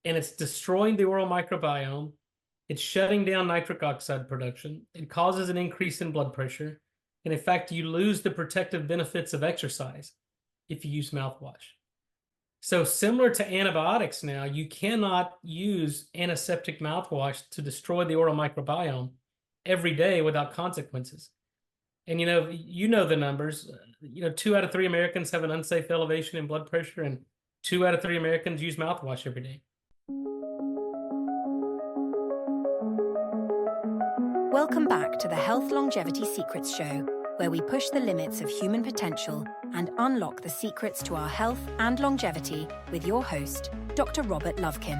and it's destroying the oral microbiome. It's shutting down nitric oxide production. It causes an increase in blood pressure. And in fact, you lose the protective benefits of exercise if you use mouthwash. So similar to antibiotics now, you cannot use antiseptic mouthwash to destroy the oral microbiome every day without consequences. And you know the numbers. 2 out of 3 Americans have an unsafe elevation in blood pressure, and 2 out of 3 Americans use mouthwash every day. Welcome back to the Health Longevity Secrets Show, where we push the limits of human potential and unlock the secrets to our health and longevity with your host, Dr. Robert Lovkin.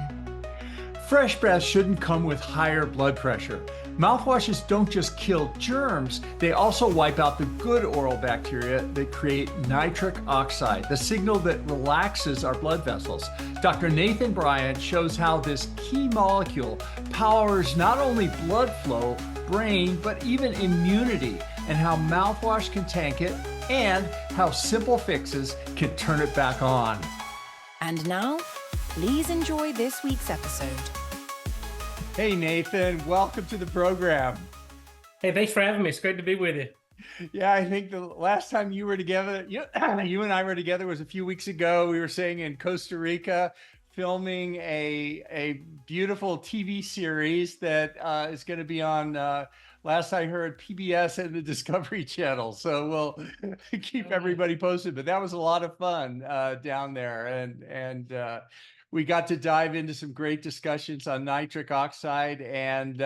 Fresh breath shouldn't come with higher blood pressure. Mouthwashes don't just kill germs, they also wipe out the good oral bacteria that create nitric oxide, the signal that relaxes our blood vessels. Dr. Nathan Bryan shows how this key molecule powers not only blood flow, brain, but even immunity, and how mouthwash can tank it, and how simple fixes can turn it back on. And now, please enjoy this week's episode. Hey Nathan, welcome to the program. Hey, thanks for having me. It's great to be with you. Yeah, I think the last time you were together, you and I were together was a few weeks ago. We were staying in Costa Rica, filming a beautiful TV series that is going to be on, last I heard, PBS and the Discovery Channel. So we'll keep everybody posted. But that was a lot of fun down there. And we got to dive into some great discussions on nitric oxide. And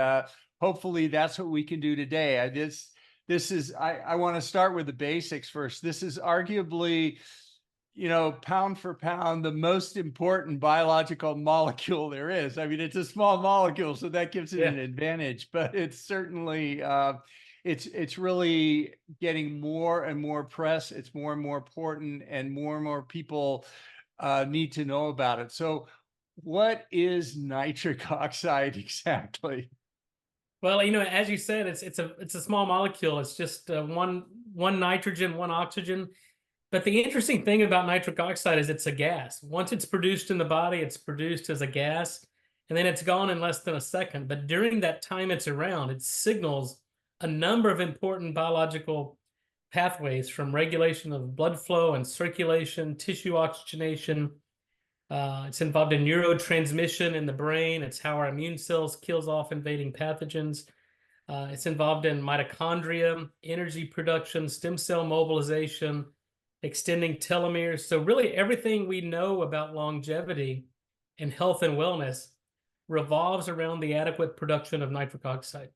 hopefully that's what we can do today. I want to start with the basics first. This is arguably, pound for pound, the most important biological molecule there is. I mean, it's a small molecule, so that gives it an advantage, but it's certainly, it's really getting more and more press. It's more and more important, and more people need to know about it. So what is nitric oxide exactly? Well, as you said, it's a small molecule. It's just one nitrogen, one oxygen. But the interesting thing about nitric oxide is it's a gas. Once it's produced in the body, it's produced as a gas, and then it's gone in less than a second. But during that time it's around, it signals a number of important biological pathways, from regulation of blood flow and circulation, tissue oxygenation. It's involved in neurotransmission in the brain. It's how our immune cells kills off invading pathogens. It's involved in mitochondria, energy production, stem cell mobilization, extending telomeres. So really everything we know about longevity and health and wellness revolves around the adequate production of nitric oxide.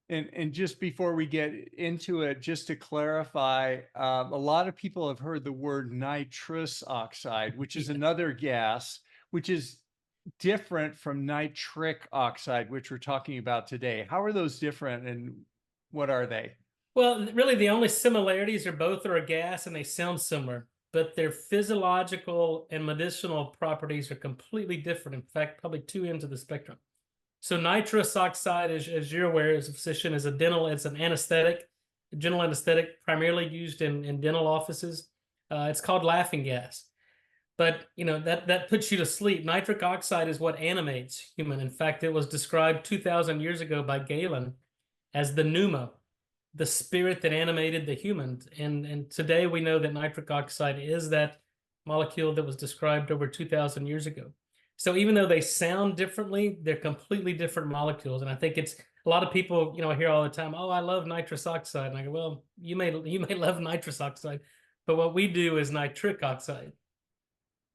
And just before we get into it, just to clarify, a lot of people have heard the word nitrous oxide, which is another gas, which is different from nitric oxide, which we're talking about today. How are those different, and what are they? Well, really the only similarities are both are a gas and they sound similar, but their physiological and medicinal properties are completely different. In fact, probably two ends of the spectrum. So nitrous oxide, as you're aware as a physician, it's an anesthetic, a general anesthetic, primarily used in dental offices. It's called laughing gas. But that puts you to sleep. Nitric oxide is what animates human. In fact, it was described 2,000 years ago by Galen as the pneuma, the spirit that animated the human. And today we know that nitric oxide is that molecule that was described over 2,000 years ago. So even though they sound differently, they're completely different molecules. And I think it's a lot of people, I hear all the time, oh, I love nitrous oxide. And I go, well, you may love nitrous oxide, but what we do is nitric oxide.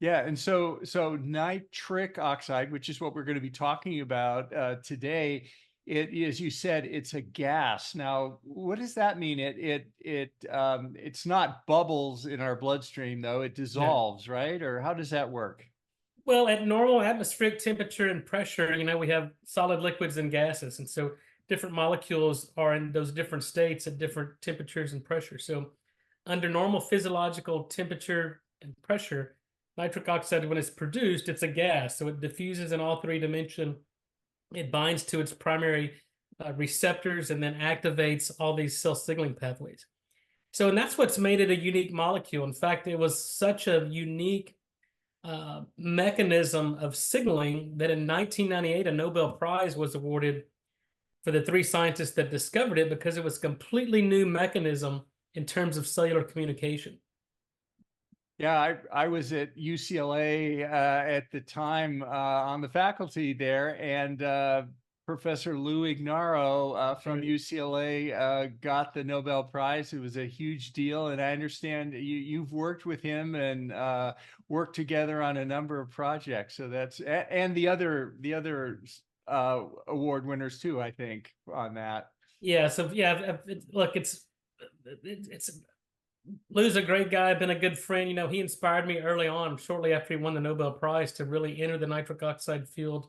Yeah, and so nitric oxide, which is what we're going to be talking about today, as you said, it's a gas. Now, what does that mean? It's not bubbles in our bloodstream, though. It dissolves, right? Or how does that work? Well, at normal atmospheric temperature and pressure, we have solid liquids and gases. And so different molecules are in those different states at different temperatures and pressure. So under normal physiological temperature and pressure, nitric oxide, when it's produced, it's a gas. So it diffuses in all three dimensions. It binds to its primary receptors and then activates all these cell signaling pathways. And that's what's made it a unique molecule. In fact, it was such a unique mechanism of signaling that in 1998, a Nobel Prize was awarded for the 3 scientists that discovered it because it was a completely new mechanism in terms of cellular communication. Yeah, I was at UCLA at the time on the faculty there, and Professor Lou Ignarro from UCLA got the Nobel Prize. It was a huge deal, and I understand you've worked with him and worked together on a number of projects. So that's and the other award winners too, I think, on that. Yeah. So yeah, look, it's Lou's a great guy, been a good friend. You know, he inspired me early on, shortly after he won the Nobel Prize, to really enter the nitric oxide field,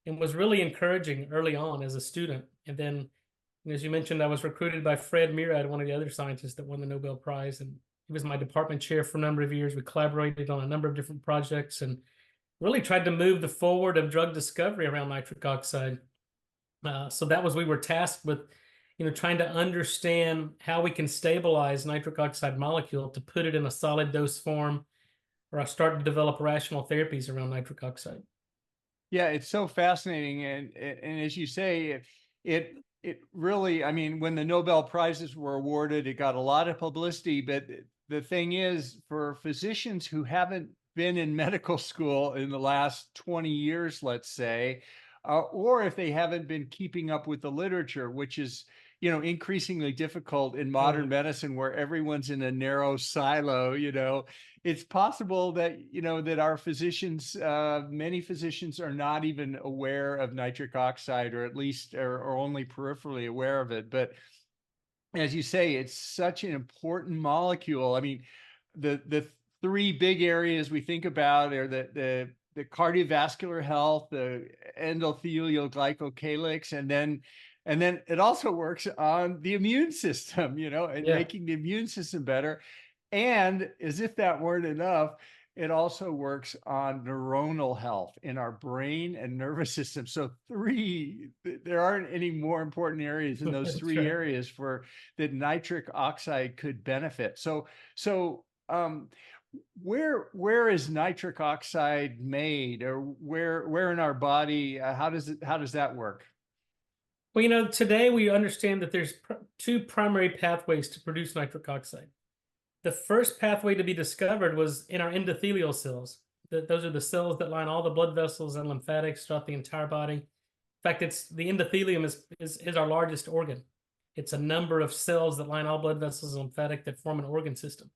and was really encouraging early on as a student. And then, as you mentioned, I was recruited by Fred Murad, one of the other scientists that won the Nobel Prize, and he was my department chair for a number of years. We collaborated on a number of different projects and really tried to move the forward of drug discovery around nitric oxide. So that was, we were tasked with, trying to understand how we can stabilize nitric oxide molecule to put it in a solid dose form, or start to develop rational therapies around nitric oxide. Yeah, it's so fascinating, and as you say, it really, I mean, when the Nobel Prizes were awarded, it got a lot of publicity. But the thing is, for physicians who haven't been in medical school in the last 20 years, let's say, or if they haven't been keeping up with the literature, which is increasingly difficult in modern medicine, where everyone's in a narrow silo, it's possible that, that our physicians, many physicians are not even aware of nitric oxide, or at least are only peripherally aware of it. But as you say, it's such an important molecule. I mean, the 3 big areas we think about are the cardiovascular health, the endothelial glycocalyx, and then it also works on the immune system, and making the immune system better. And as if that weren't enough, it also works on neuronal health in our brain and nervous system. So there aren't any more important areas in those 3 areas for that nitric oxide could benefit. So where is nitric oxide made, or where in our body? How does that work? Well, today we understand that there's 2 primary pathways to produce nitric oxide. The first pathway to be discovered was in our endothelial cells. Those are the cells that line all the blood vessels and lymphatics throughout the entire body. In fact, the endothelium is our largest organ. It's a number of cells that line all blood vessels and lymphatic that form an organ system.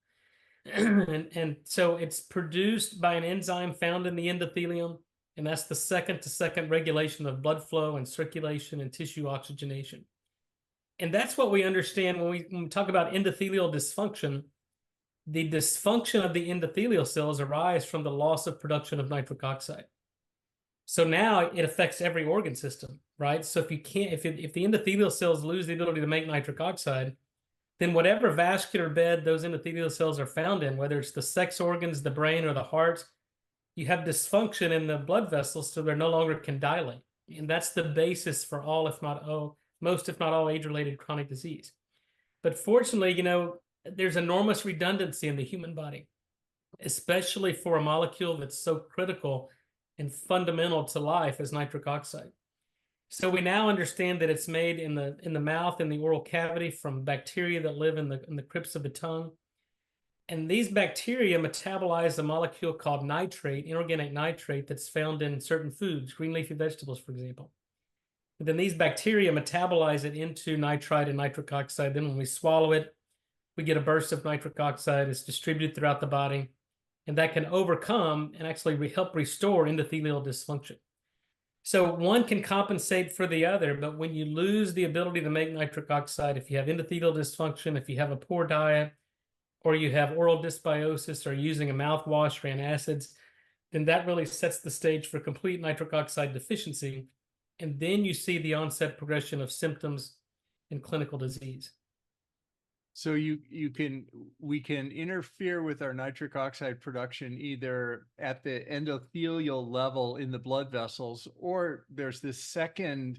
and so it's produced by an enzyme found in the endothelium, and that's the second-to-second regulation of blood flow and circulation and tissue oxygenation. And that's what we understand when we talk about endothelial dysfunction. The dysfunction of the endothelial cells arise from the loss of production of nitric oxide. So now it affects every organ system, right? So if the endothelial cells lose the ability to make nitric oxide, then whatever vascular bed those endothelial cells are found in, whether it's the sex organs, the brain, or the heart, you have dysfunction in the blood vessels, so they no longer can dilate. And that's the basis for all, if not all, most, if not all, age-related chronic disease. But fortunately, there's enormous redundancy in the human body, especially for a molecule that's so critical and fundamental to life as nitric oxide. So we now understand that it's made in the mouth, in the oral cavity, from bacteria that live in the crypts of the tongue. And these bacteria metabolize a molecule called nitrate, inorganic nitrate, that's found in certain foods, green leafy vegetables, for example. And then these bacteria metabolize it into nitrite and nitric oxide. Then when we swallow it, we get a burst of nitric oxide. It's distributed throughout the body, and that can overcome and actually help restore endothelial dysfunction. So one can compensate for the other, but when you lose the ability to make nitric oxide, if you have endothelial dysfunction, if you have a poor diet, or you have oral dysbiosis, or using a mouthwash or antacids, then that really sets the stage for complete nitric oxide deficiency. And then you see the onset progression of symptoms and clinical disease. So we can interfere with our nitric oxide production either at the endothelial level in the blood vessels, or there's this second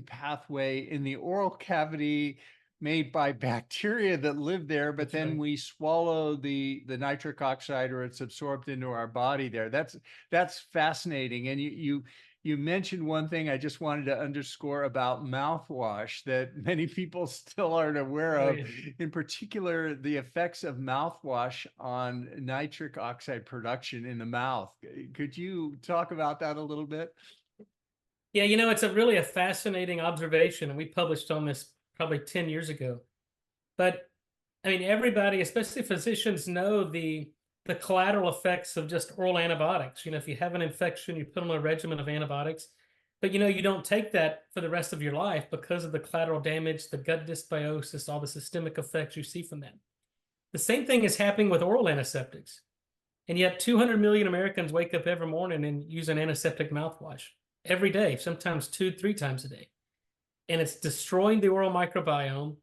pathway in the oral cavity, made by bacteria that live there, but That's then right. we swallow the nitric oxide, or it's absorbed into our body there. That's fascinating. And you mentioned one thing I just wanted to underscore about mouthwash that many people still aren't aware Oh, of, yeah. in particular, the effects of mouthwash on nitric oxide production in the mouth. Could you talk about that a little bit? Yeah, it's a fascinating observation, and we published on this probably 10 years ago. But I mean, everybody, especially physicians, know the collateral effects of just oral antibiotics. If you have an infection, you put on a regimen of antibiotics, but you don't take that for the rest of your life because of the collateral damage, the gut dysbiosis, all the systemic effects you see from that. The same thing is happening with oral antiseptics. And yet 200 million Americans wake up every morning and use an antiseptic mouthwash every day, sometimes 2, 3 times a day. And it's destroying the oral microbiome.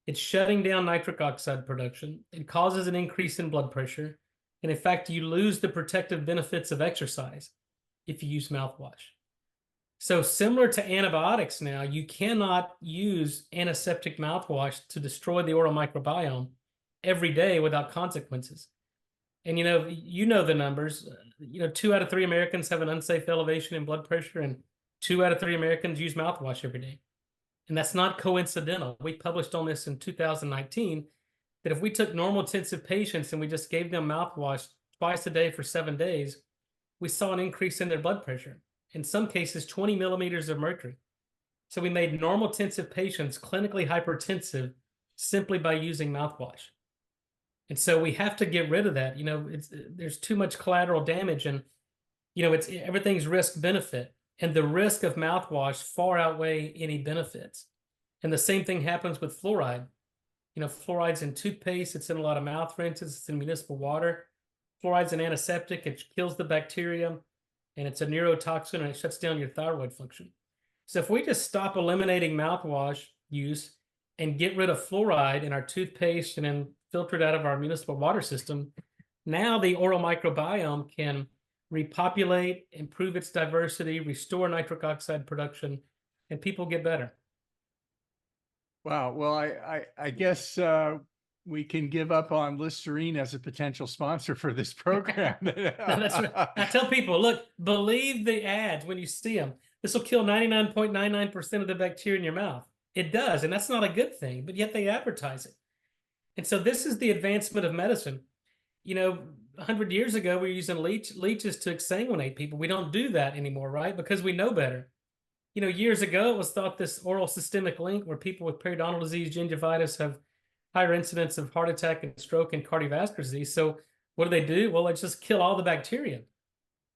It's shutting down nitric oxide production. It causes an increase in blood pressure. And in fact, you lose the protective benefits of exercise if you use mouthwash. So similar to antibiotics now, you cannot use antiseptic mouthwash to destroy the oral microbiome every day without consequences. And the numbers. 2 out of 3 Americans have an unsafe elevation in blood pressure, and 2 out of 3 Americans use mouthwash every day. And that's not coincidental. We published on this in 2019 that if we took normal intensive patients and we just gave them mouthwash twice a day for 7 days, we saw an increase in their blood pressure, in some cases 20 millimeters of mercury. So we made normal intensive patients clinically hypertensive simply by using mouthwash. And so we have to get rid of that. There's too much collateral damage, and everything's risk benefit, and the risk of mouthwash far outweigh any benefits. And the same thing happens with fluoride. Fluoride's in toothpaste, it's in a lot of mouth rinses, it's in municipal water. Fluoride's an antiseptic, it kills the bacteria, and it's a neurotoxin, and it shuts down your thyroid function. So if we just stop eliminating mouthwash use and get rid of fluoride in our toothpaste and then filter it out of our municipal water system, now the oral microbiome can repopulate, improve its diversity, restore nitric oxide production, and people get better. Wow. Well, I guess we can give up on Listerine as a potential sponsor for this program. That's right. I tell people, look, believe the ads when you see them. This will kill 99.99% of the bacteria in your mouth. It does, and that's not a good thing, but yet they advertise it. And so this is the advancement of medicine. 100 years ago, we were using leeches to exsanguinate people. We don't do that anymore, right? Because we know better. Years ago, it was thought this oral systemic link where people with periodontal disease, gingivitis have higher incidence of heart attack and stroke and cardiovascular disease. So what do? Well, let's just kill all the bacteria.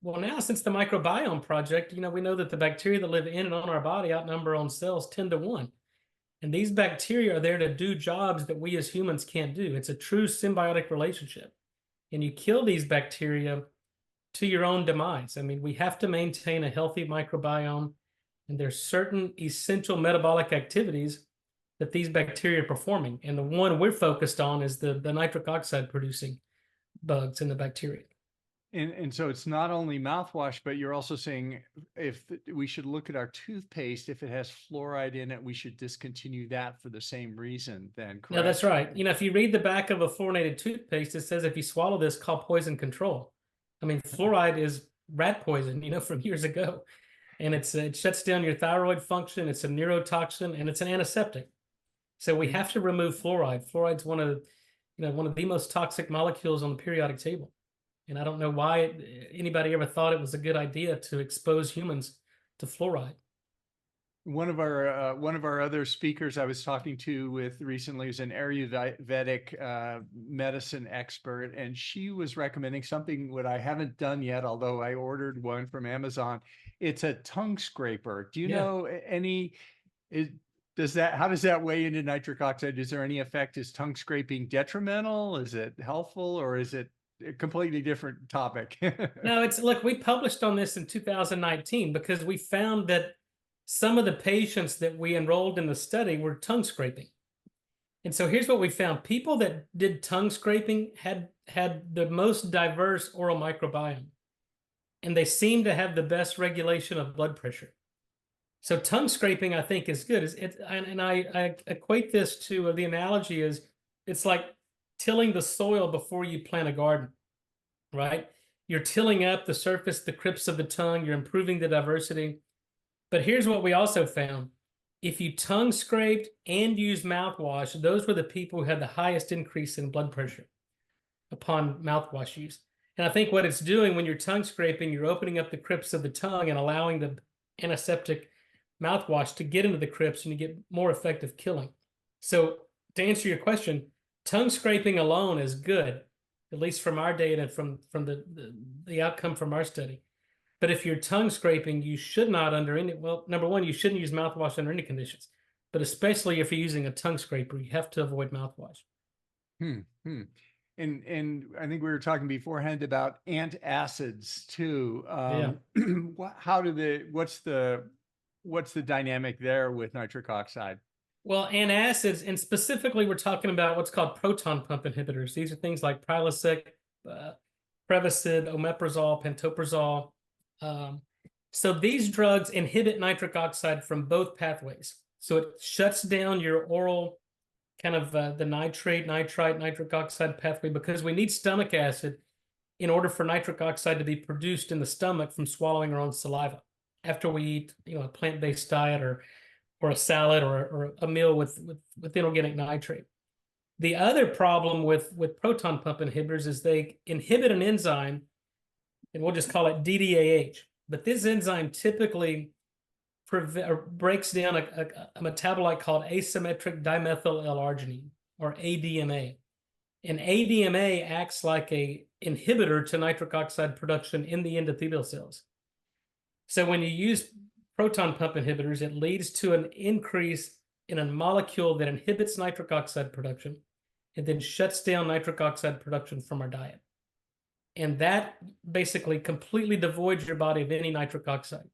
Well, now, since the microbiome project, we know that the bacteria that live in and on our body outnumber on cells 10 to 1. And these bacteria are there to do jobs that we as humans can't do. It's a true symbiotic relationship. And you kill these bacteria to your own demise. I mean, we have to maintain a healthy microbiome, and there's certain essential metabolic activities that these bacteria are performing. And the one we're focused on is the nitric oxide producing bugs in the bacteria. And so it's not only mouthwash, but you're also saying if we should look at our toothpaste, if it has fluoride in it, we should discontinue that for the same reason then, correct? No, that's right. If you read the back of a fluorinated toothpaste, it says if you swallow this, call poison control. I mean, fluoride is rat poison, from years ago. And it shuts down your thyroid function. It's a neurotoxin, and it's an antiseptic. So we have to remove fluoride. Fluoride's one of the most toxic molecules on the periodic table. And I don't know why anybody ever thought it was a good idea to expose humans to fluoride. One of our other speakers I was talking to with recently is an Ayurvedic medicine expert, and she was recommending something that I haven't done yet, although I ordered one from Amazon. It's a tongue scraper. Do you know any? How does that weigh into nitric oxide? Is there any effect? Is tongue scraping detrimental? Is it helpful, or is it a completely different topic? No, look, we published on this in 2019 because we found that some of the patients that we enrolled in the study were tongue scraping. And so here's what we found. People that did tongue scraping had the most diverse oral microbiome, and they seemed to have the best regulation of blood pressure. So tongue scraping, I think, is good. And I equate this to the analogy is it's like tilling the soil before you plant a garden, right? You're tilling up the surface, the crypts of the tongue, you're improving the diversity. But here's what we also found. If you tongue scraped and used mouthwash, those were the people who had the highest increase in blood pressure upon mouthwash use. And I think what it's doing when you're tongue scraping, you're opening up the crypts of the tongue and allowing the antiseptic mouthwash to get into the crypts, and you get more effective killing. So to answer your question, tongue scraping alone is good, at least from our data and from the outcome from our study. But if you're tongue scraping, you should not number one, you shouldn't use mouthwash under any conditions, but especially if you're using a tongue scraper, you have to avoid mouthwash. And I think we were talking beforehand about antacids too. Yeah. What's the dynamic there with nitric oxide? Well, antacids, and specifically, we're talking about what's called proton pump inhibitors. These are things like Prilosec, Prevacid, omeprazole, pantoprazole. So these drugs inhibit nitric oxide from both pathways. So it shuts down your oral kind of the nitrate, nitrite, nitric oxide pathway, because we need stomach acid in order for nitric oxide to be produced in the stomach from swallowing our own saliva after we eat, a plant-based diet or a salad or a meal with inorganic nitrate. The other problem with proton pump inhibitors is they inhibit an enzyme, and we'll just call it DDAH. But this enzyme typically breaks down a metabolite called asymmetric dimethyl L-arginine, or ADMA. And ADMA acts like a inhibitor to nitric oxide production in the endothelial cells. So when you use proton pump inhibitors, it leads to an increase in a molecule that inhibits nitric oxide production and then shuts down nitric oxide production from our diet. And that basically completely devoids your body of any nitric oxide.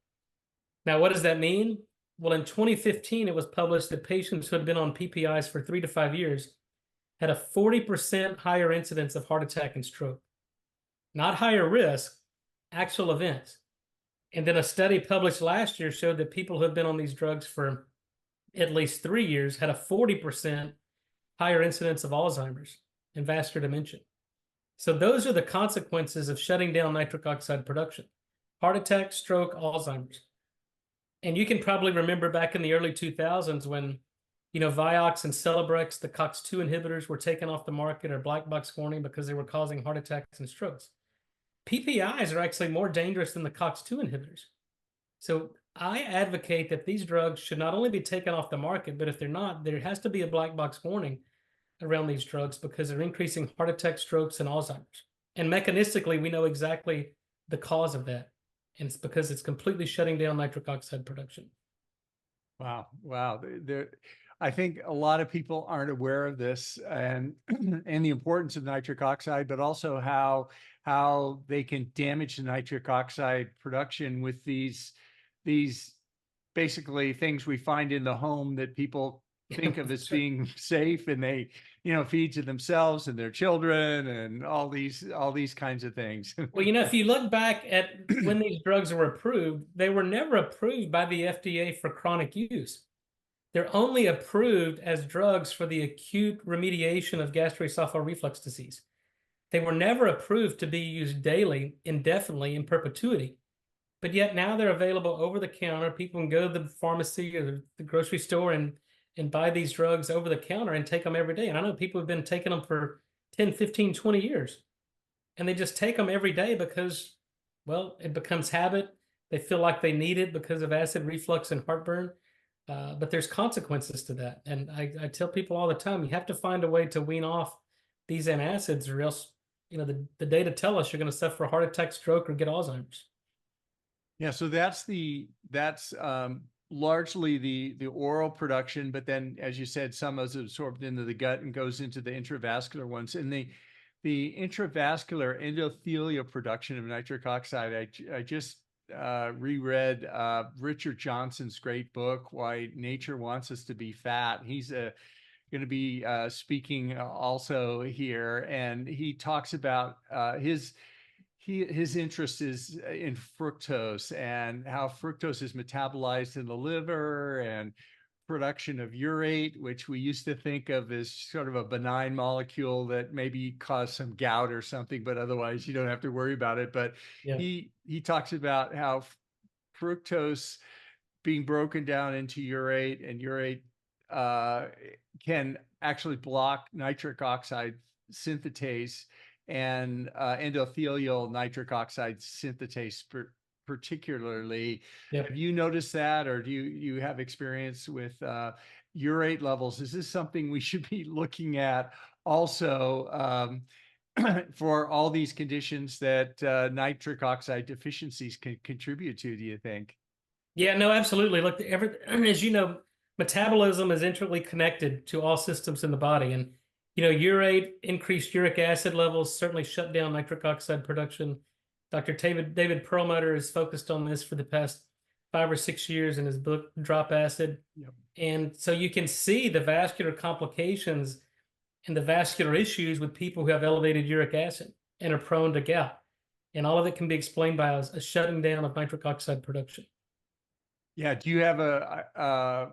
Now, what does that mean? Well, in 2015, it was published that patients who had been on PPIs for 3 to 5 years had a 40% higher incidence of heart attack and stroke. Not higher risk, actual events. And then a study published last year showed that people who have been on these drugs for at least 3 years had a 40% higher incidence of Alzheimer's and vascular dementia. So those are the consequences of shutting down nitric oxide production: heart attack, stroke, Alzheimer's. And you can probably remember back in the early 2000s when, Vioxx and Celebrex, the COX-2 inhibitors, were taken off the market or black box warning because they were causing heart attacks and strokes. PPIs are actually more dangerous than the COX-2 inhibitors. So I advocate that these drugs should not only be taken off the market, but if they're not, there has to be a black box warning around these drugs because they're increasing heart attack, strokes, and Alzheimer's. And mechanistically, we know exactly the cause of that. And it's because it's completely shutting down nitric oxide production. Wow. I think a lot of people aren't aware of this and and the importance of nitric oxide, but also how they can damage the nitric oxide production with these basically things we find in the home that people think of as being safe, and they feed to themselves and their children and all these kinds of things. Well, if you look back at when these drugs were approved, they were never approved by the FDA for chronic use. They're only approved as drugs for the acute remediation of gastroesophageal reflux disease. They were never approved to be used daily, indefinitely, in perpetuity. But yet now they're available over the counter. People can go to the pharmacy or the grocery store and buy these drugs over the counter and take them every day. And I know people have been taking them for 10, 15, 20 years. And they just take them every day because, well, it becomes habit. They feel like they need it because of acid reflux and heartburn. But there's consequences to that. And I tell people all the time, you have to find a way to wean off these antacids, or else, the data tell us you're going to suffer a heart attack, stroke, or get Alzheimer's. Yeah, so that's largely the oral production, but then, as you said, some is absorbed into the gut and goes into the intravascular ones. And the intravascular endothelial production of nitric oxide, I just reread Richard Johnson's great book, Why Nature Wants Us to Be Fat. He's going to be speaking also here, and he talks about his interest is in fructose and how fructose is metabolized in the liver and production of urate, which we used to think of as sort of a benign molecule that maybe caused some gout or something, but otherwise you don't have to worry about it. But Yeah. he talks about how fructose being broken down into urate, and urate can actually block nitric oxide synthetase and endothelial nitric oxide synthetase particularly. Yep. Have you noticed that, or do you have experience with urate levels? Is this something we should be looking at also for all these conditions that nitric oxide deficiencies can contribute to, do you think? Yeah, no, absolutely. Look, as you know, metabolism is intricately connected to all systems in the body. And, urate, increased uric acid levels certainly shut down nitric oxide production. Dr. David Perlmutter has focused on this for the past 5 or 6 years in his book, Drop Acid. Yep. And so you can see the vascular complications and the vascular issues with people who have elevated uric acid and are prone to gout. And all of it can be explained by a shutting down of nitric oxide production. Yeah. Do you have a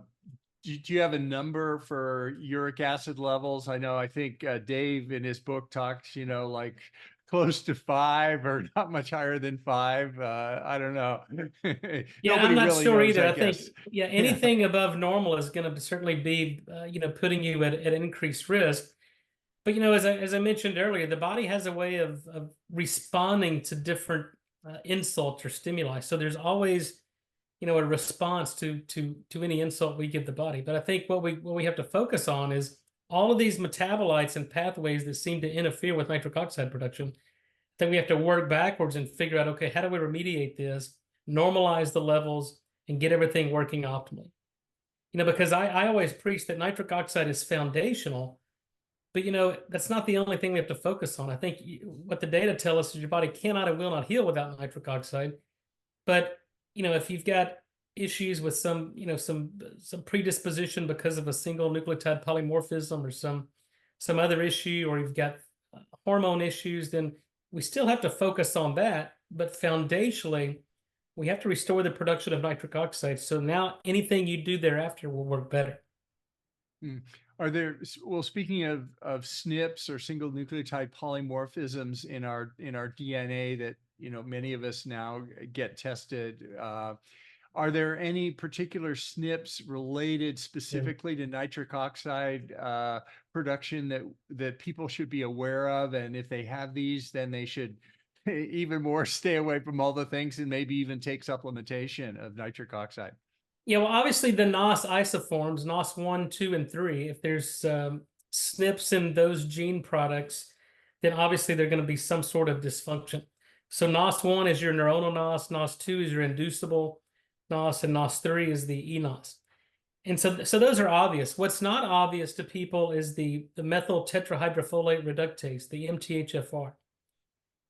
number for uric acid levels? I think Dave in his book talks, like close to 5 or not much higher than 5. I don't know. Yeah, Nobody I'm not really sure knows, either. I I think, guess. anything above normal is going to certainly be, putting you at increased risk. But, as I mentioned earlier, the body has a way of responding to different insults or stimuli. So there's always, a response to any insult we give the body. But I think what we have to focus on is all of these metabolites and pathways that seem to interfere with nitric oxide production. Then we have to work backwards and figure out, okay, how do we remediate this, normalize the levels, and get everything working optimally? Because I always preach that nitric oxide is foundational, but that's not the only thing we have to focus on. I think what the data tell us is your body cannot and will not heal without nitric oxide. But if you've got issues with some predisposition because of a single nucleotide polymorphism or some other issue, or you've got hormone issues, then we still have to focus on that. But foundationally, we have to restore the production of nitric oxide. So now anything you do thereafter will work better. Are there, well, speaking of SNPs or single nucleotide polymorphisms in our DNA that, many of us now get tested, are there any particular SNPs related specifically to nitric oxide production that people should be aware of? And if they have these, then they should even more stay away from all the things and maybe even take supplementation of nitric oxide. Yeah, well, obviously the NOS isoforms, NOS 1, 2, and 3, if there's SNPs in those gene products, then obviously there's going to be some sort of dysfunction. So NOS 1 is your neuronal NOS, NOS 2 is your inducible NOS, and NOS 3 is the eNOS. And so those are obvious. What's not obvious to people is the methyl tetrahydrofolate reductase, the MTHFR.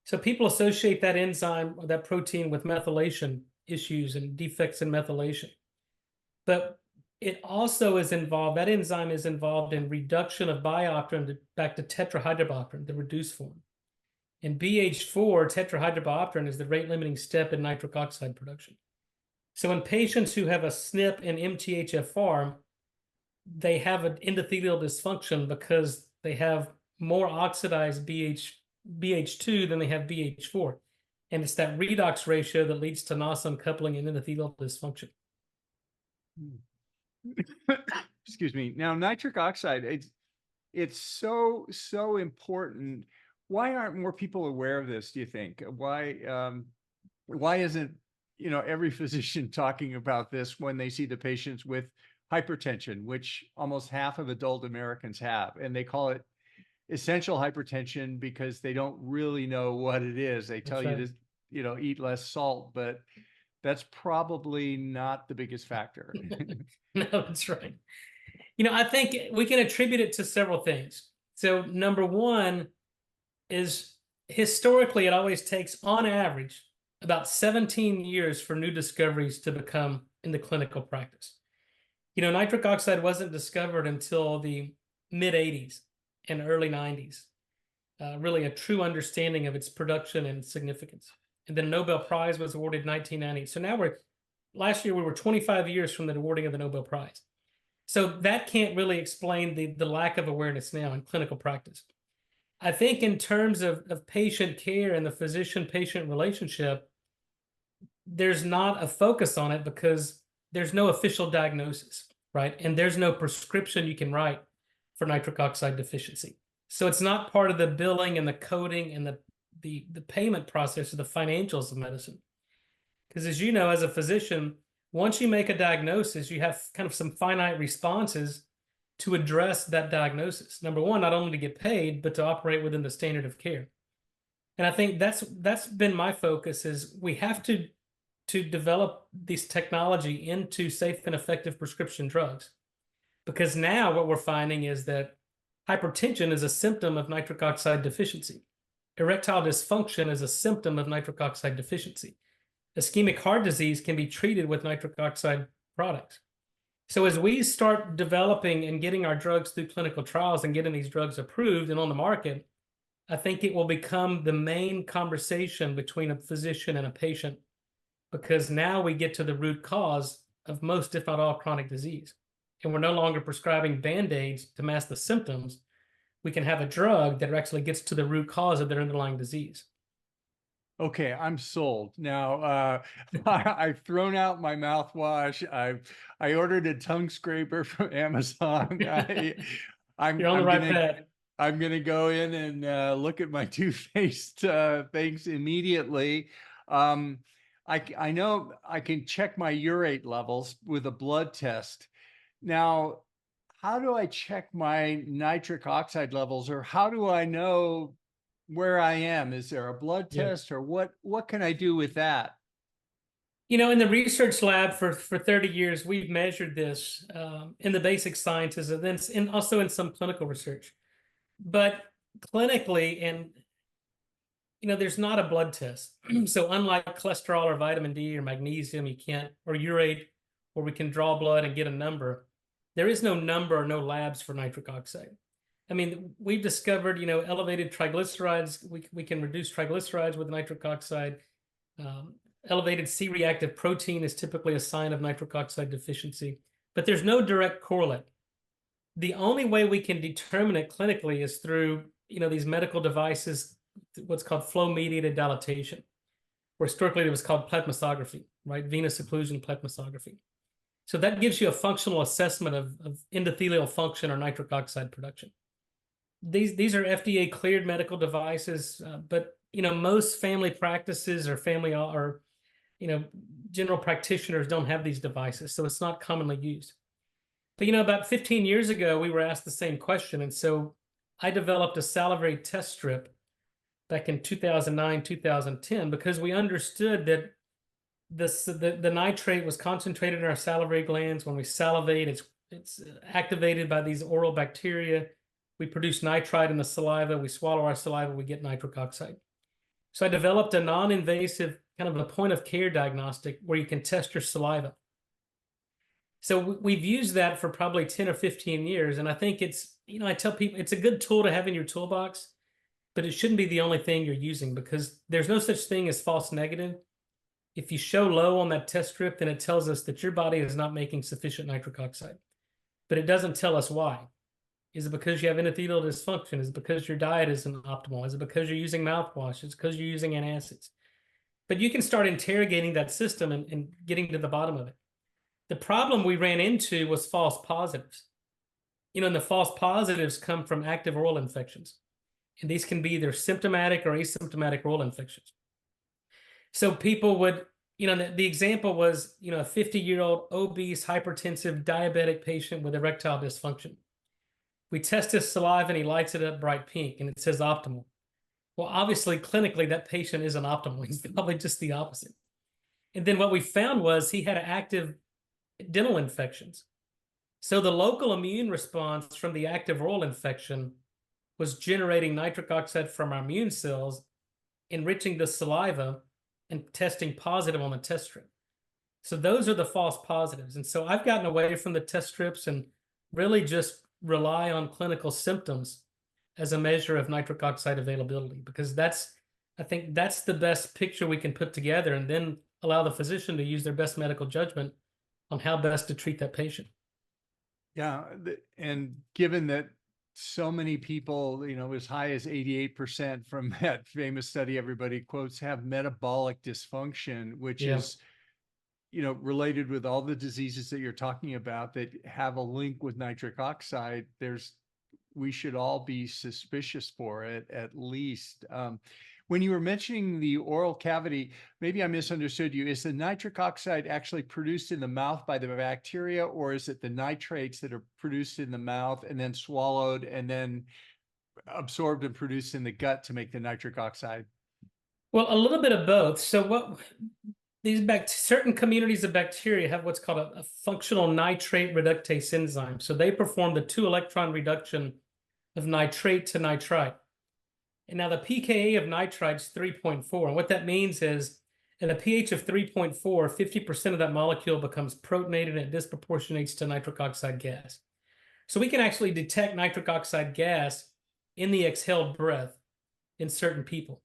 So people associate that enzyme or that protein with methylation issues and defects in methylation. But it also is involved, that enzyme is involved in reduction of biopterin back to tetrahydrobiopterin, the reduced form. And BH4, tetrahydrobiopterin, is the rate-limiting step in nitric oxide production. So in patients who have a SNP and MTHFR, they have an endothelial dysfunction because they have more oxidized BH2 than they have BH4. And it's that redox ratio that leads to NOS uncoupling and endothelial dysfunction. Excuse me. Now, nitric oxide, it's so important. Why aren't more people aware of this, do you think? Why isn't, every physician talking about this when they see the patients with hypertension, which almost half of adult Americans have, and they call it essential hypertension because they don't really know what it is. They tell you to, eat less salt, but that's probably not the biggest factor. No, that's right. I think we can attribute it to several things. So number one is historically, it always takes, on average, about 17 years for new discoveries to become in the clinical practice. Nitric oxide wasn't discovered until the mid 80s and early 90s. really a true understanding of its production and significance. And then Nobel Prize was awarded in 1990. So now last year we were 25 years from the awarding of the Nobel Prize. So that can't really explain the lack of awareness now in clinical practice. I think in terms of patient care and the physician-patient relationship, there's not a focus on it because there's no official diagnosis, right? And there's no prescription you can write for nitric oxide deficiency. So it's not part of the billing and the coding and the payment process or the financials of medicine. Because as you know, as a physician, once you make a diagnosis, you have kind of some finite responses to address that diagnosis. Number one, not only to get paid, but to operate within the standard of care. And I think that's been my focus, is we have to develop this technology into safe and effective prescription drugs. Because now what we're finding is that hypertension is a symptom of nitric oxide deficiency. Erectile dysfunction is a symptom of nitric oxide deficiency. Ischemic heart disease can be treated with nitric oxide products. So as we start developing and getting our drugs through clinical trials and getting these drugs approved and on the market, I think it will become the main conversation between a physician and a patient, because now we get to the root cause of most, if not all, chronic disease. And we're no longer prescribing Band-Aids to mask the symptoms. We can have a drug that actually gets to the root cause of their underlying disease. Okay, I'm sold. Now, I've thrown out my mouthwash. I ordered a tongue scraper from Amazon. You're on the right path. I'm gonna go in and look at my toothpaste things immediately. I know I can check my urate levels with a blood test. Now, how do I check my nitric oxide levels, or how do I know where I am? Is there a blood test, or what can I do with that? You know, in the research lab for 30 years, we've measured this in the basic sciences, and then also in some clinical research. But clinically, and there's not a blood test. So unlike cholesterol or vitamin D or magnesium, you can't, or urate, where we can draw blood and get a number. There is no number or no labs for nitric oxide. I mean, we've discovered, elevated triglycerides. We can reduce triglycerides with nitric oxide. Elevated C-reactive protein is typically a sign of nitric oxide deficiency, but there's no direct correlate. The only way we can determine it clinically is through, these medical devices, what's called flow-mediated dilatation, where historically it was called plethysmography, right? Venous occlusion plethysmography. So that gives you a functional assessment of endothelial function or nitric oxide production. These are FDA cleared medical devices, but most family practices or general practitioners don't have these devices, so it's not commonly used. But about 15 years ago, we were asked the same question, and so I developed a salivary test strip back in 2009, 2010, because we understood that the nitrate was concentrated in our salivary glands. When we salivate, it's activated by these oral bacteria. We produce nitrite in the saliva. We swallow our saliva, we get nitric oxide. So I developed a non-invasive kind of a point-of-care diagnostic where you can test your saliva. So we've used that for probably 10 or 15 years. And I think it's, I tell people it's a good tool to have in your toolbox, but it shouldn't be the only thing you're using, because there's no such thing as false negative. If you show low on that test strip, then it tells us that your body is not making sufficient nitric oxide. But it doesn't tell us why. Is it because you have endothelial dysfunction? Is it because your diet isn't optimal? Is it because you're using mouthwash? Is it because you're using antacids? But you can start interrogating that system and getting to the bottom of it. The problem we ran into was false positives. And the false positives come from active oral infections. And these can be either symptomatic or asymptomatic oral infections. So people would, the example was, a 50-year-old obese, hypertensive, diabetic patient with erectile dysfunction. We test his saliva and he lights it up bright pink and it says optimal. Well, obviously, clinically, that patient isn't optimal. He's probably just the opposite. And then what we found was he had active dental infections. So the local immune response from the active oral infection was generating nitric oxide from our immune cells, enriching the saliva, and testing positive on the test strip. So those are the false positives. And so I've gotten away from the test strips and really just rely on clinical symptoms as a measure of nitric oxide availability, because I think that's the best picture we can put together, and then allow the physician to use their best medical judgment on how best to treat that patient. Yeah, and given that so many people, as high as 88% from that famous study everybody quotes have metabolic dysfunction, which Yeah. is, related with all the diseases that you're talking about that have a link with nitric oxide, we should all be suspicious for it at least. When you were mentioning the oral cavity, maybe I misunderstood you. Is the nitric oxide actually produced in the mouth by the bacteria, or is it the nitrates that are produced in the mouth and then swallowed and then absorbed and produced in the gut to make the nitric oxide? Well, a little bit of both. So what these certain communities of bacteria have what's called a functional nitrate reductase enzyme. So they perform the 2-electron reduction of nitrate to nitrite. And now the pKa of nitrite is 3.4. And what that means is at a pH of 3.4, 50% of that molecule becomes protonated and it disproportionates to nitric oxide gas. So we can actually detect nitric oxide gas in the exhaled breath in certain people.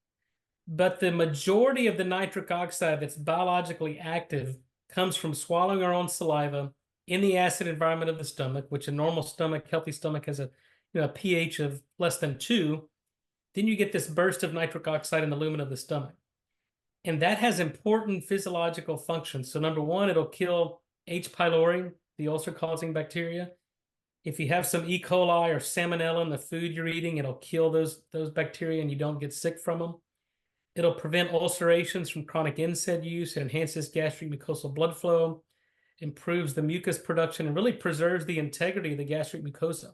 But the majority of the nitric oxide that's biologically active comes from swallowing our own saliva in the acid environment of the stomach, which a normal stomach, healthy stomach, has a pH of less than 2. Then you get this burst of nitric oxide in the lumen of the stomach. And that has important physiological functions. So number one, it'll kill H. pylori, the ulcer-causing bacteria. If you have some E. coli or salmonella in the food you're eating, it'll kill those bacteria and you don't get sick from them. It'll prevent ulcerations from chronic NSAID use, enhances gastric mucosal blood flow, improves the mucus production, and really preserves the integrity of the gastric mucosa.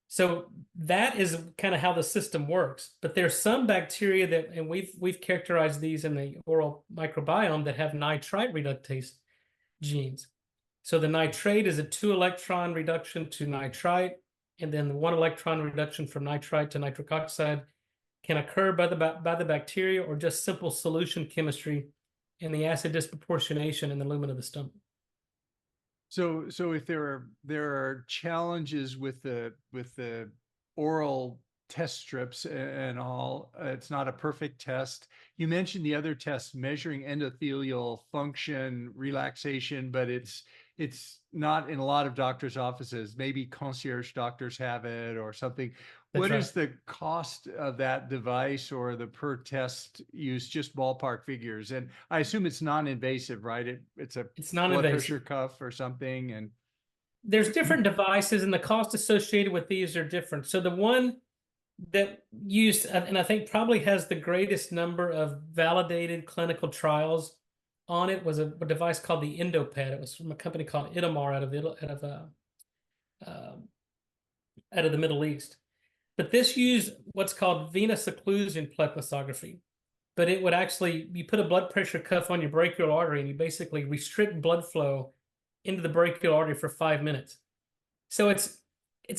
So that is kind of how the system works. But there's some bacteria that, and we've characterized these in the oral microbiome, that have nitrite reductase genes. So the nitrate is a 2-electron reduction to nitrite, and then the 1-electron reduction from nitrite to nitric oxide can occur by the bacteria, or just simple solution chemistry and the acid disproportionation in the lumen of the stomach. So if there are challenges with the oral test strips and all, it's not a perfect test. You mentioned the other tests measuring endothelial function, relaxation, but it's not in a lot of doctors' offices. Maybe concierge doctors have it or something. What is the cost of that device or the per test use? Just ballpark figures. And I assume it's non-invasive, right? It's blood pressure cuff or something. And there's different devices, and the cost associated with these are different. So the one that used, and I think probably has the greatest number of validated clinical trials on it, was a device called the EndoPad. It was from a company called Itamar out of the Middle East. But this used what's called venous occlusion plethysmography. But it would actually, you put a blood pressure cuff on your brachial artery and you basically restrict blood flow into the brachial artery for 5 minutes. So it's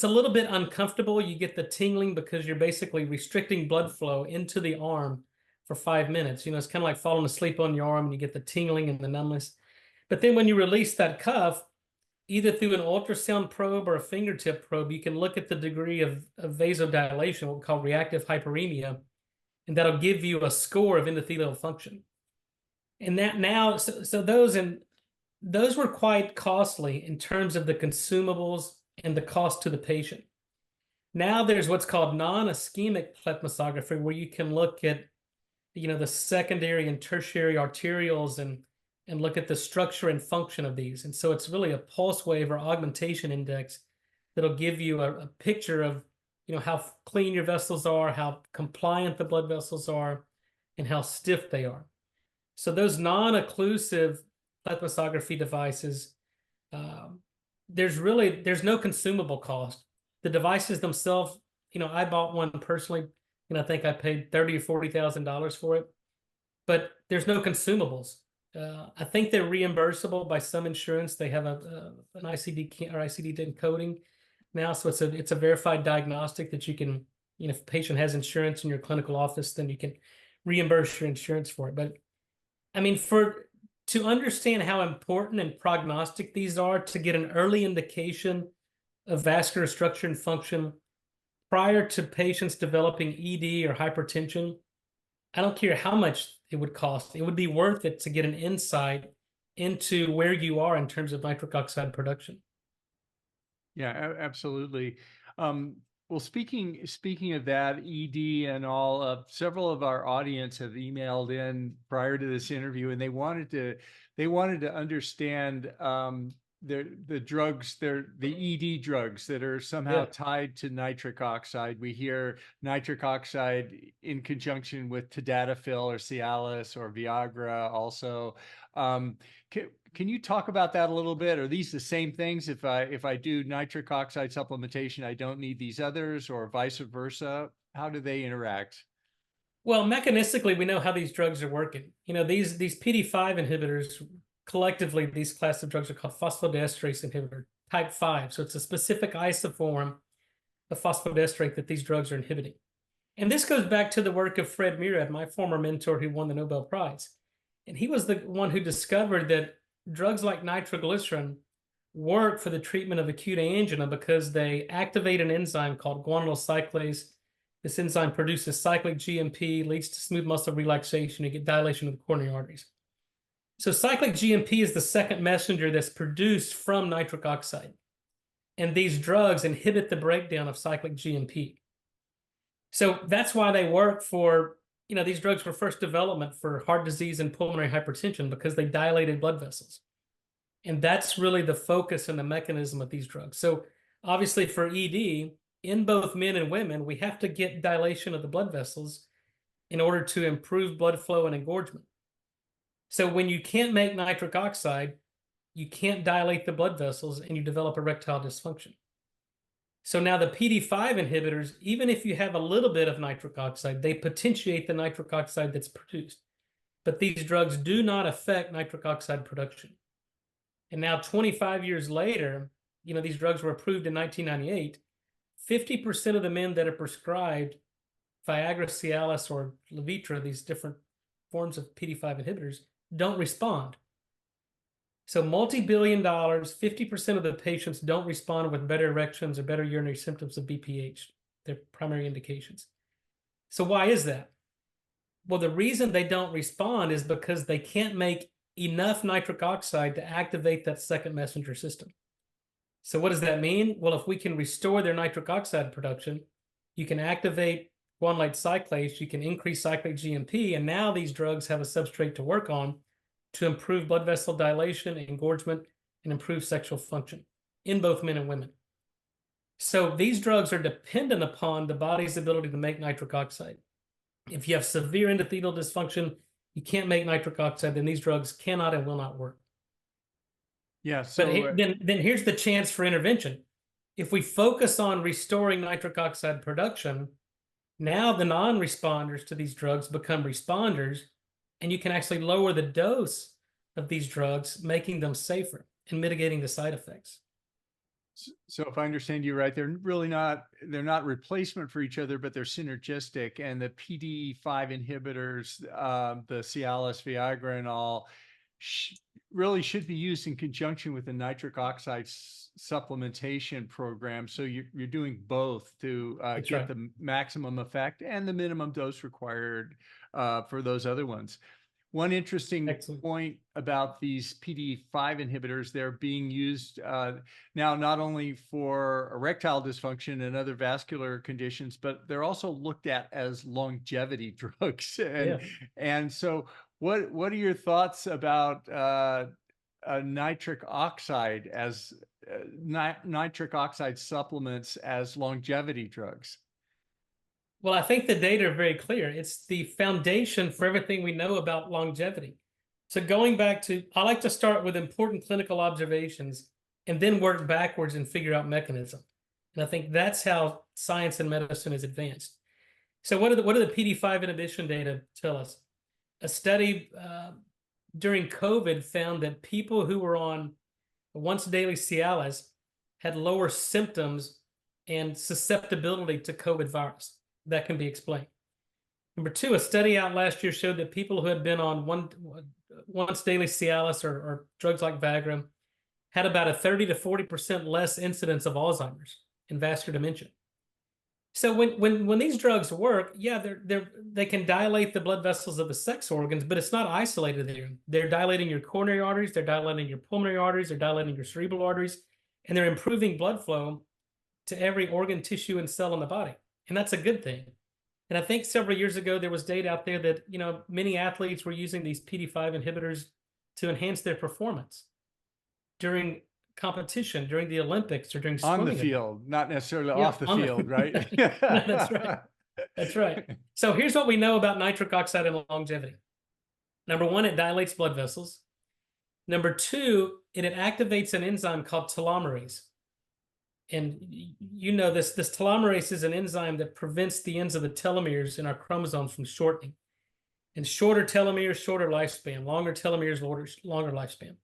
a little bit uncomfortable. You get the tingling because you're basically restricting blood flow into the arm for 5 minutes. It's kind of like falling asleep on your arm, and you get the tingling and the numbness. But then when you release that cuff, either through an ultrasound probe or a fingertip probe, you can look at the degree of vasodilation, what we call reactive hyperemia, and that'll give you a score of endothelial function. And that now, so those were quite costly in terms of the consumables and the cost to the patient. Now there's what's called non-ischemic plethysmography, where you can look at, the secondary and tertiary arterioles and look at the structure and function of these. And so it's really a pulse wave or augmentation index that'll give you a picture of, how clean your vessels are, how compliant the blood vessels are, and how stiff they are. So those non-occlusive plethysmography devices, there's no consumable cost. The devices themselves, I bought one personally, and I think I paid $30,000 or $40,000 for it, but there's no consumables. I think they're reimbursable by some insurance. They have an ICD-10 coding now, so it's a verified diagnostic that you can, if a patient has insurance in your clinical office, then you can reimburse your insurance for it. But I mean, to understand how important and prognostic these are, to get an early indication of vascular structure and function prior to patients developing ED or hypertension, I don't care how much it would cost, it would be worth it to get an insight into where you are in terms of nitric oxide production. Yeah, absolutely. Well, speaking of that, ED and all, several of our audience have emailed in prior to this interview, and they wanted to understand the drugs, the ED drugs that are somehow tied to nitric oxide. We hear nitric oxide in conjunction with tadalafil or Cialis or Viagra also. Can you talk about that a little bit? Are these the same things? If I do nitric oxide supplementation, I don't need these others, or vice versa? How do they interact? Well, mechanistically, we know how these drugs are working. You know, these PD5 inhibitors, collectively, these class of drugs are called phosphodiesterase inhibitor type 5. So it's a specific isoform of phosphodiesterate that these drugs are inhibiting. And this goes back to the work of Fred Murad, my former mentor who won the Nobel Prize. And he was the one who discovered that drugs like nitroglycerin work for the treatment of acute angina because they activate an enzyme called guanylyl cyclase. This enzyme produces cyclic GMP, leads to smooth muscle relaxation, you get dilation of the coronary arteries. So cyclic GMP is the second messenger that's produced from nitric oxide. And these drugs inhibit the breakdown of cyclic GMP. So that's why they work for, you know, these drugs were first development for heart disease and pulmonary hypertension because they dilated blood vessels. And that's really the focus and the mechanism of these drugs. So obviously for ED, in both men and women, we have to get dilation of the blood vessels in order to improve blood flow and engorgement. So when you can't make nitric oxide, you can't dilate the blood vessels and you develop erectile dysfunction. So now the PD5 inhibitors, even if you have a little bit of nitric oxide, they potentiate the nitric oxide that's produced. But these drugs do not affect nitric oxide production. And now 25 years later, you know, these drugs were approved in 1998. 50% of the men that are prescribed Viagra, Cialis, or Levitra, these different forms of PD5 inhibitors, don't respond. So multi-billion dollars, 50% of the patients don't respond with better erections or better urinary symptoms of BPH, their primary indications. So why is that? Well, the reason they don't respond is because they can't make enough nitric oxide to activate that second messenger system. So what does that mean? Well, if we can restore their nitric oxide production, you can activate guanylyl cyclase, you can increase cyclic GMP, and now these drugs have a substrate to work on to improve blood vessel dilation, engorgement, and improve sexual function in both men and women. So these drugs are dependent upon the body's ability to make nitric oxide. If you have severe endothelial dysfunction, you can't make nitric oxide, then these drugs cannot and will not work. Yeah. So but then here's the chance for intervention. If we focus on restoring nitric oxide production, now the non-responders to these drugs become responders, and you can actually lower the dose of these drugs, making them safer and mitigating the side effects. So if I understand you right, they're not replacement for each other, but they're synergistic. And the PD5 inhibitors, the Cialis, Viagra, and all, really should be used in conjunction with the nitric oxide supplementation program. So you're doing both to get the maximum effect and the minimum dose required for those other ones. One interesting point about these PD5 inhibitors, they're being used now not only for erectile dysfunction and other vascular conditions, but they're also looked at as longevity drugs. And so what are your thoughts about nitric oxide as nitric oxide supplements as longevity drugs? Well, I think the data are very clear. It's the foundation for everything we know about longevity. So going back to, I like to start with important clinical observations and then work backwards and figure out mechanism. And I think that's how science and medicine is advanced. So what do the PD5 inhibition data tell us? A study during COVID found that people who were on once daily Cialis had lower symptoms and susceptibility to COVID virus. That can be explained. Number two, a study out last year showed that people who had been on once daily Cialis or drugs like Viagra had about a 30 to 40% less incidence of Alzheimer's and vascular dementia. So when these drugs work, yeah, they can dilate the blood vessels of the sex organs, but it's not isolated there. They're dilating your coronary arteries, they're dilating your pulmonary arteries, they're dilating your cerebral arteries, and they're improving blood flow to every organ, tissue, and cell in the body. And that's a good thing. And I think several years ago, there was data out there that, many athletes were using these PD-5 inhibitors to enhance their performance during competition, during the Olympics, or during On the swimming field, not necessarily Yeah, off the on the- field, right? No, that's right. That's right. So here's what we know about nitric oxide and longevity. Number one, it dilates blood vessels. Number two, it activates an enzyme called telomerase. And you know this telomerase is an enzyme that prevents the ends of the telomeres in our chromosomes from shortening. And shorter telomeres, shorter lifespan. Longer telomeres, longer lifespan.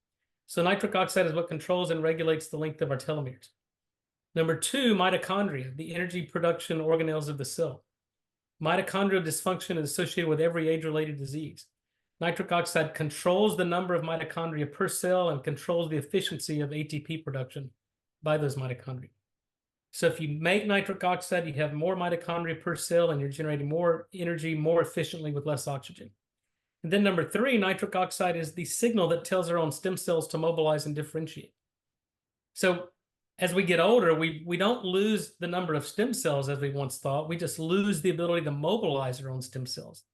So nitric oxide is what controls and regulates the length of our telomeres. Number two, mitochondria, the energy production organelles of the cell. Mitochondrial dysfunction is associated with every age-related disease. Nitric oxide controls the number of mitochondria per cell and controls the efficiency of ATP production by those mitochondria. So if you make nitric oxide, you have more mitochondria per cell and you're generating more energy more efficiently with less oxygen. And then number three, nitric oxide is the signal that tells our own stem cells to mobilize and differentiate. So as we get older, we don't lose the number of stem cells as we once thought. We just lose the ability to mobilize our own stem cells.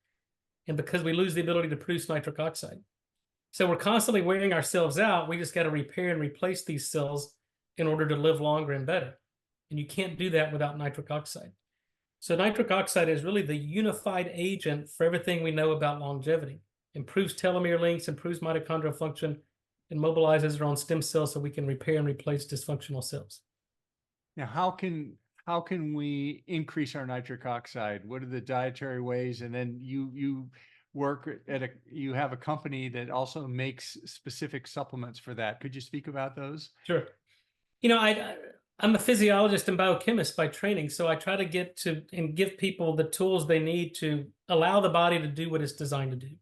And because we lose the ability to produce nitric oxide. So we're constantly wearing ourselves out. We just got to repair and replace these cells in order to live longer and better. And you can't do that without nitric oxide. So nitric oxide is really the unified agent for everything we know about longevity. Improves telomere lengths, improves mitochondrial function, and mobilizes our own stem cells so we can repair and replace dysfunctional cells. Now, how can we increase our nitric oxide? What are the dietary ways? And then you work you have a company that also makes specific supplements for that. Could you speak about those? Sure. I'm a physiologist and biochemist by training, so I try to get to and give people the tools they need to allow the body to do what it's designed to do.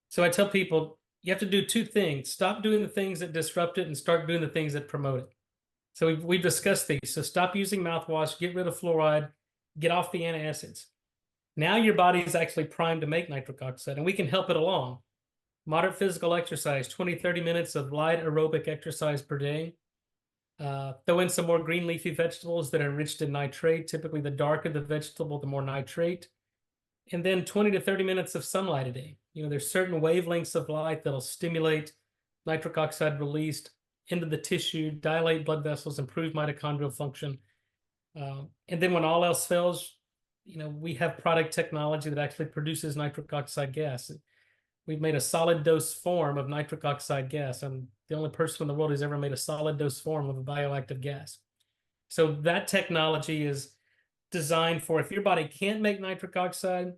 So I tell people, you have to do two things. Stop doing the things that disrupt it and start doing the things that promote it. So we've discussed these. So stop using mouthwash, get rid of fluoride, get off the antacids. Now your body is actually primed to make nitric oxide, and we can help it along. Moderate physical exercise, 20, 30 minutes of light aerobic exercise per day. Throw in some more green leafy vegetables that are enriched in nitrate. Typically, the darker the vegetable, the more nitrate. And then 20 to 30 minutes of sunlight a day. There's certain wavelengths of light that'll stimulate nitric oxide released into the tissue, dilate blood vessels, improve mitochondrial function. And then when all else fails, we have product technology that actually produces nitric oxide gas. We've made a solid dose form of nitric oxide gas. I'm the only person in the world who's ever made a solid dose form of a bioactive gas. So that technology is designed for if your body can't make nitric oxide,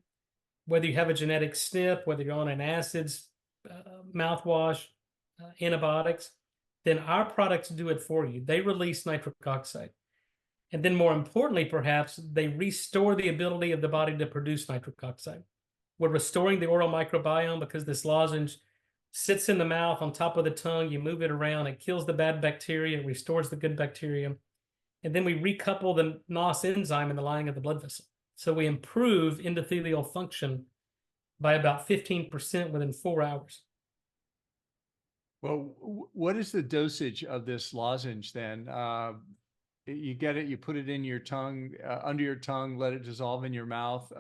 whether you have a genetic SNP, whether you're on antacids, mouthwash, antibiotics, then our products do it for you. They release nitric oxide. And then more importantly, perhaps, they restore the ability of the body to produce nitric oxide. We're restoring the oral microbiome because this lozenge sits in the mouth on top of the tongue. You move it around, it kills the bad bacteria, it restores the good bacteria. And then we recouple the NOS enzyme in the lining of the blood vessel. So we improve endothelial function by about 15% within 4 hours. Well, what is the dosage of this lozenge then? You get it, you put it in your tongue, under your tongue, let it dissolve in your mouth.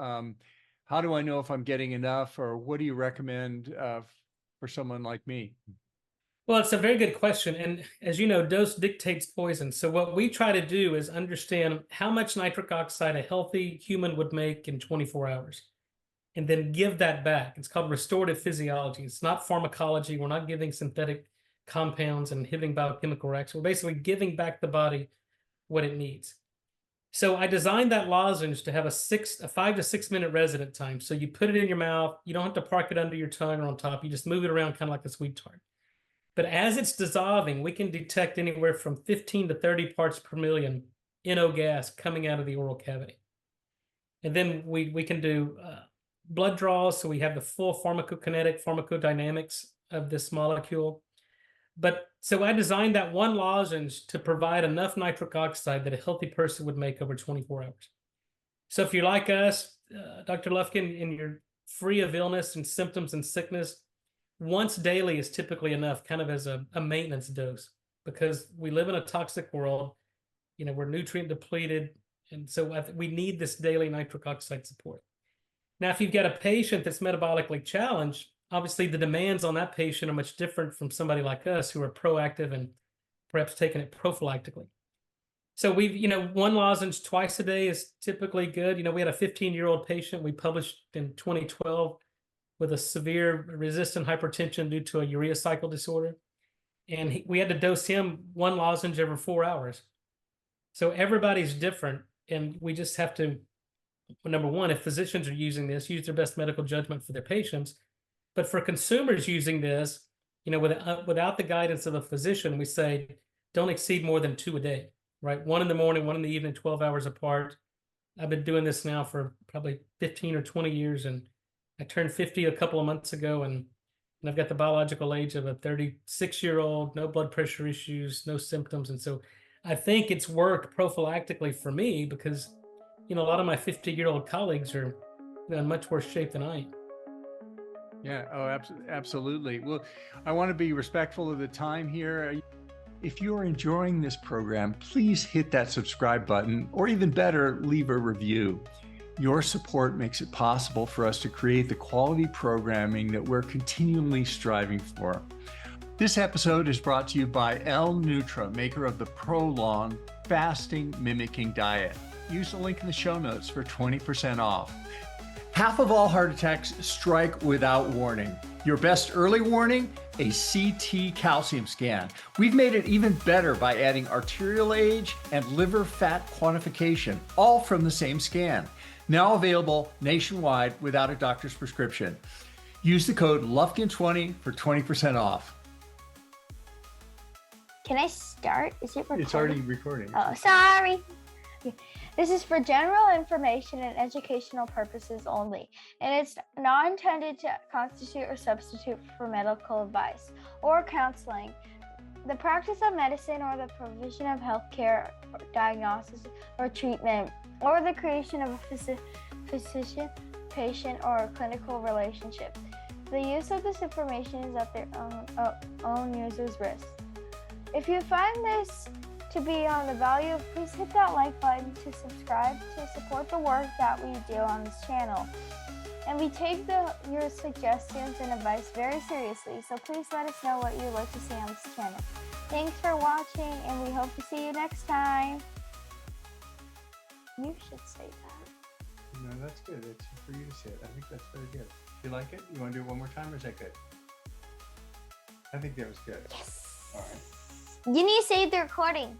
How do I know if I'm getting enough, or what do you recommend for someone like me? Well, it's a very good question. And as you know, dose dictates poison. So what we try to do is understand how much nitric oxide a healthy human would make in 24 hours, and then give that back. It's called restorative physiology. It's not pharmacology. We're not giving synthetic compounds and inhibiting biochemical reaction. We're basically giving back the body what it needs. So I designed that lozenge to have a 5 to 6 minute resident time. So you put it in your mouth. You don't have to park it under your tongue or on top. You just move it around kind of like a sweet tart. But as it's dissolving, we can detect anywhere from 15 to 30 parts per million NO gas coming out of the oral cavity. And then we can do blood draws, so we have the full pharmacokinetic, pharmacodynamics of this molecule. But so I designed that one lozenge to provide enough nitric oxide that a healthy person would make over 24 hours. So if you're like us, Dr. Lufkin, and you're free of illness and symptoms and sickness, once daily is typically enough, kind of as a maintenance dose, because we live in a toxic world. We're nutrient depleted, and so we need this daily nitric oxide support. Now, if you've got a patient that's metabolically challenged, obviously the demands on that patient are much different from somebody like us who are proactive and perhaps taking it prophylactically. So one lozenge twice a day is typically good. We had a 15-year-old patient we published in 2012 with a severe resistant hypertension due to a urea cycle disorder. And we had to dose him one lozenge every 4 hours. So everybody's different. And we just have to, number one, if physicians are using this, use their best medical judgment for their patients. But for consumers using this, without the guidance of a physician, we say, don't exceed more than 2 a day, right? 1 in the morning, 1 in the evening, 12 hours apart. I've been doing this now for probably 15 or 20 years. And I turned 50 a couple of months ago, and I've got the biological age of a 36-year-old, no blood pressure issues, no symptoms. And so I think it's worked prophylactically for me because, a lot of my 50-year-old colleagues are in much worse shape than I am. Yeah. Oh, absolutely. Well, I want to be respectful of the time here. If you are enjoying this program, please hit that subscribe button, or even better, leave a review. Your support makes it possible for us to create the quality programming that we're continually striving for. This episode is brought to you by L-Nutra, maker of the Prolong fasting mimicking diet. Use the link in the show notes for 20% off. Half of all heart attacks strike without warning. Your best early warning, a CT calcium scan. We've made it even better by adding arterial age and liver fat quantification, all from the same scan. Now available nationwide without a doctor's prescription. Use the code Lufkin20 for 20% off. Can I start? Is it recording? It's already recording. Oh, sorry. This is for general information and educational purposes only, and it's not intended to constitute or substitute for medical advice or counseling, the practice of medicine, or the provision of healthcare, or diagnosis, or treatment, or the creation of a physician-patient or clinical relationship. The use of this information is at their own user's risk. If you find this to be on the value, please hit that like button to subscribe to support the work that we do on this channel. And we take your suggestions and advice very seriously, so please let us know what you'd like to see on this channel. Thanks for watching, and we hope to see you next time. You should say that. No, that's good. It's for you to say it. I think that's very good. You like it? You want to do it one more time, or is that good? I think that was good. Yes. All right. You need to save the recording.